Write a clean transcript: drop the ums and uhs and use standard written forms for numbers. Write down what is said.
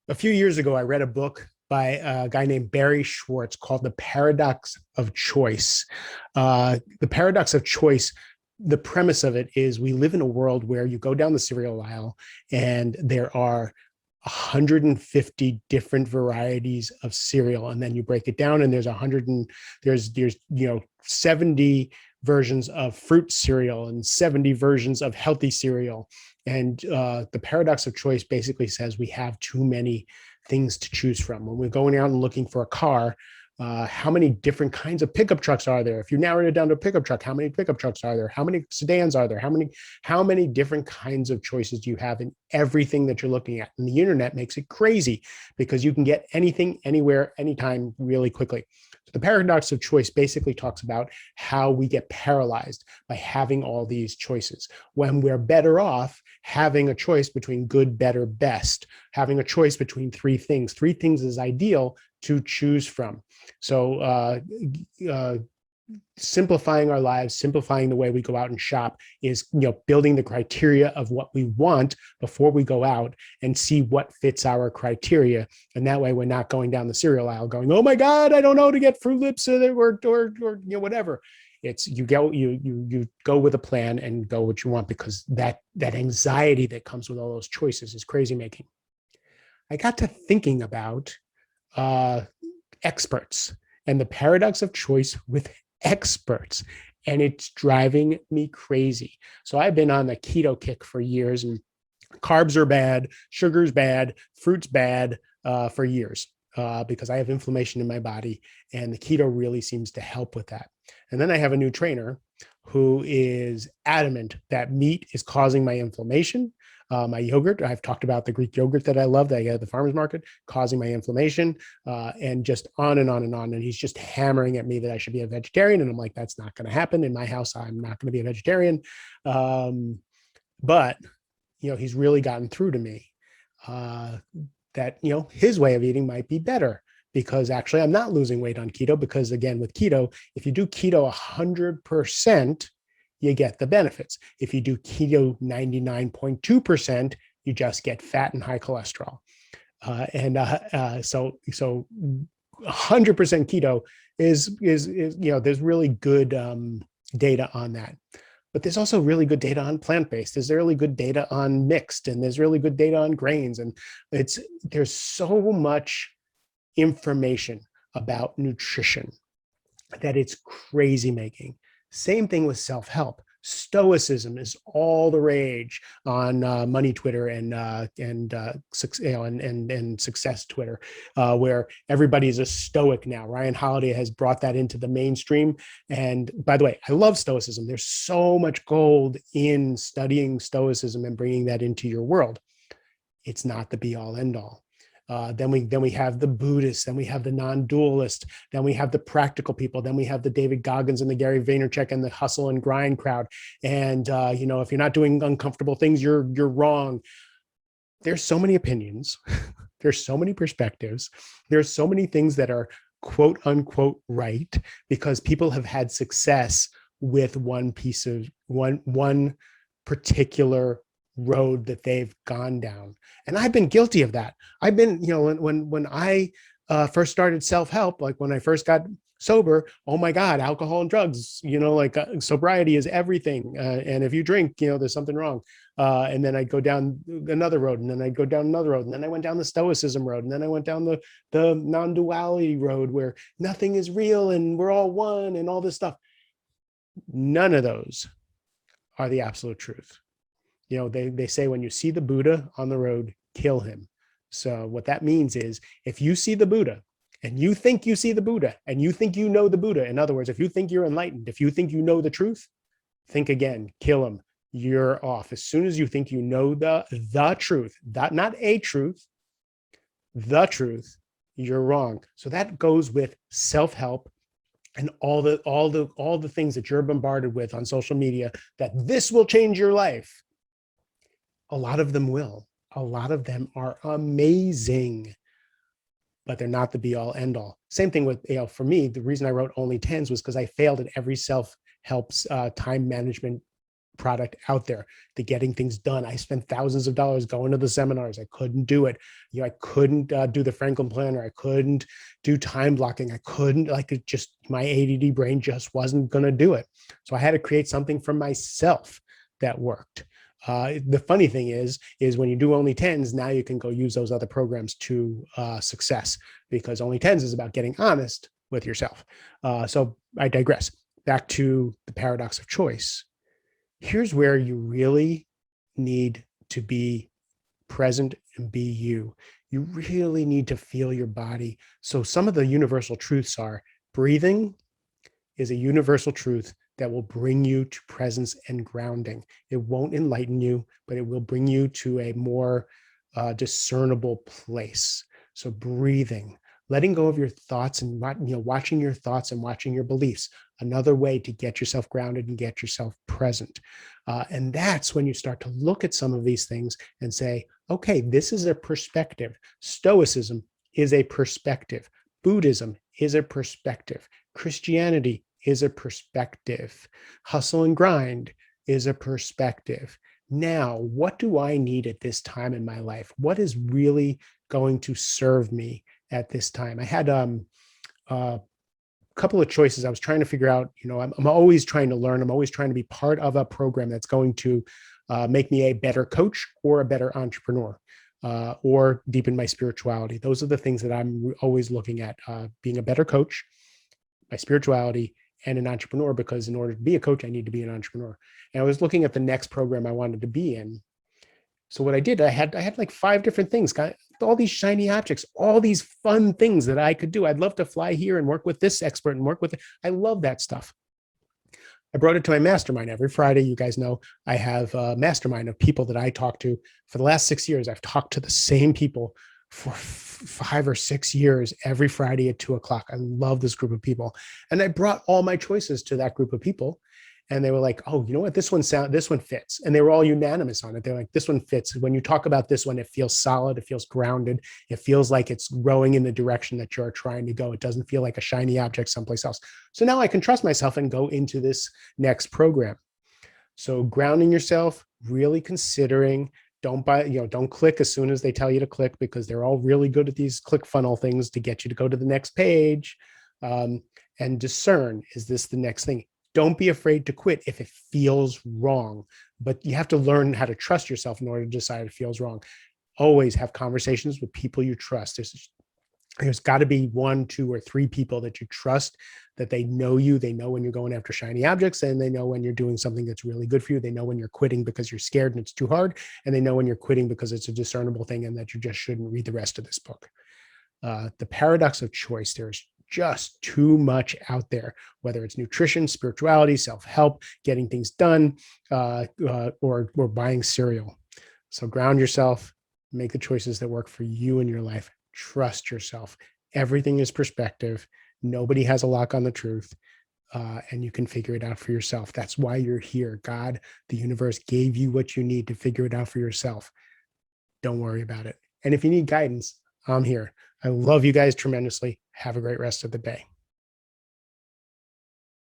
A few years ago, I read a book by a guy named Barry Schwartz called The Paradox of Choice. The Paradox of Choice, the premise of it is we live in a world where you go down the cereal aisle and there are 150 different varieties of cereal, and then you break it down and there's 100 and there's 70 versions of fruit cereal and 70 versions of healthy cereal. And the paradox of choice basically says we have too many things to choose from. When we're going out and looking for a car, how many different kinds of pickup trucks are there? If you narrow it down to a pickup truck, how many pickup trucks are there? How many sedans are there? How many different kinds of choices do you have in everything that you're looking at? And the internet makes it crazy because you can get anything, anywhere, anytime, really quickly. The paradox of choice basically talks about how we get paralyzed by having all these choices when we're better off having a choice between good, better, best, having a choice between three things. Three things is ideal to choose from. So simplifying our lives, simplifying the way we go out and shop is, building the criteria of what we want before we go out and see what fits our criteria. And that way we're not going down the cereal aisle going, oh my God, I don't know to get Fruit Loops or whatever. It's you go with a plan and go what you want, because that anxiety that comes with all those choices is crazy making. I got to thinking about experts and the paradox of choice with experts, and it's driving me crazy. So I've been on the keto kick for years, and carbs are bad, sugar's bad, fruit's bad for years because I have inflammation in my body, and the keto really seems to help with that. And then I have a new trainer who is adamant that meat is causing my inflammation. My yogurt, I've talked about the Greek yogurt that I love that I get at the farmer's market, causing my inflammation, and just on and on and on. And he's just hammering at me that I should be a vegetarian. And I'm like, that's not going to happen. In my house, I'm not going to be a vegetarian. But, he's really gotten through to me that, his way of eating might be better, because actually I'm not losing weight on keto, because again, with keto, if you do keto 100%, you get the benefits. If you do keto 99.2%, you just get fat and high cholesterol. So 100% keto is there's really good data on that. But there's also really good data on plant-based. There's really good data on mixed, and there's really good data on grains. And there's so much information about nutrition that it's crazy making. Same thing with self-help. Stoicism is all the rage on money Twitter and success Twitter, where everybody's a stoic now. Ryan Holiday has brought that into the mainstream. And by the way, I love Stoicism. There's so much gold in studying Stoicism and bringing that into your world. It's not the be all end all. Then we have the Buddhists, then we have the non-dualist, then we have the practical people, then we have the David Goggins and the Gary Vaynerchuk and the hustle and grind crowd. And if you're not doing uncomfortable things, you're wrong. There's so many opinions. There's so many perspectives. There's so many things that are quote unquote right, because people have had success with one particular road that they've gone down. And I've been guilty of that. I've been, when I first started self-help, like when I first got sober, oh my God, alcohol and drugs, sobriety is everything. And if you drink, there's something wrong. And then I'd go down another road, and then I'd go down another road. And then I went down the Stoicism road. And then I went down the non-duality road, where nothing is real and we're all one and all this stuff. None of those are the absolute truth. They say when you see the Buddha on the road, kill him. So what that means is, if you see the Buddha and you think you see the Buddha and you think you know the Buddha, in other words, if you think you're enlightened, if you think you know the truth, think again, kill him. You're off. As soon as you think you know the truth, not a truth, the truth, you're wrong. So that goes with self-help and all the things that you're bombarded with on social media, that this will change your life. A lot of them will. A lot of them are amazing, but they're not the be all end all. Same thing with, for me, the reason I wrote Only Tens was because I failed at every self-help time management product out there, to getting things done. I spent thousands of dollars going to the seminars. I couldn't do it. I couldn't do the Franklin planner. I couldn't do time blocking. I couldn't, my ADD brain just wasn't going to do it. So I had to create something for myself that worked. The funny thing is when you do only tens, now you can go use those other programs to success, because only tens is about getting honest with yourself. So I digress. Back to the paradox of choice. Here's where you really need to be present and be you. You really need to feel your body. So some of the universal truths are: breathing is a universal truth that will bring you to presence and grounding. It won't enlighten you, but it will bring you to a more discernible place. So breathing, letting go of your thoughts and watching your thoughts and watching your beliefs. Another way to get yourself grounded and get yourself present. And that's when you start to look at some of these things and say, okay, this is a perspective. Stoicism is a perspective. Buddhism is a perspective. Christianity is a perspective. Hustle and grind is a perspective. Now, what do I need at this time in my life? What is really going to serve me at this time? I had couple of choices. I was trying to figure out, I'm always trying to learn. I'm always trying to be part of a program that's going to make me a better coach or a better entrepreneur, or deepen my spirituality. Those are the things that I'm always looking at, being a better coach, my spirituality, and an entrepreneur, because in order to be a coach, I need to be an entrepreneur. And I was looking at the next program I wanted to be in. So what I did, I had like 5 different things, all these shiny objects, all these fun things that I could do. I'd love to fly here and work with this expert and work with it. I love that stuff. I brought it to my mastermind every Friday. You guys know I have a mastermind of people that I talk to. For the last 6 years, I've talked to the same people for 5 or 6 years every Friday at 2:00. I love this group of people. And I brought all my choices to that group of people. And they were like, oh, you know what? This one fits. And they were all unanimous on it. They're like, this one fits. When you talk about this one, it feels solid. It feels grounded. It feels like it's growing in the direction that you're trying to go. It doesn't feel like a shiny object someplace else. So now I can trust myself and go into this next program. So grounding yourself, really considering, don't click as soon as they tell you to click, because they're all really good at these click funnel things to get you to go to the next page. And discern, is this the next thing? Don't be afraid to quit if it feels wrong, but you have to learn how to trust yourself in order to decide it feels wrong. Always have conversations with people you trust. There's got to be 1, 2, or 3 people that you trust, that they know you. They know when you're going after shiny objects, and they know when you're doing something that's really good for you. They know when you're quitting because you're scared and it's too hard. And they know when you're quitting because it's a discernible thing and that you just shouldn't read the rest of this book. The paradox of choice. There's just too much out there, whether it's nutrition, spirituality, self-help, getting things done, or buying cereal. So ground yourself, make the choices that work for you in your life. Trust yourself. Everything is perspective. Nobody has a lock on the truth, and you can figure it out for yourself. That's why you're here. God, the universe, gave you what you need to figure it out for yourself. Don't worry about it. And if you need guidance, I'm here. I love you guys tremendously. Have a great rest of the day.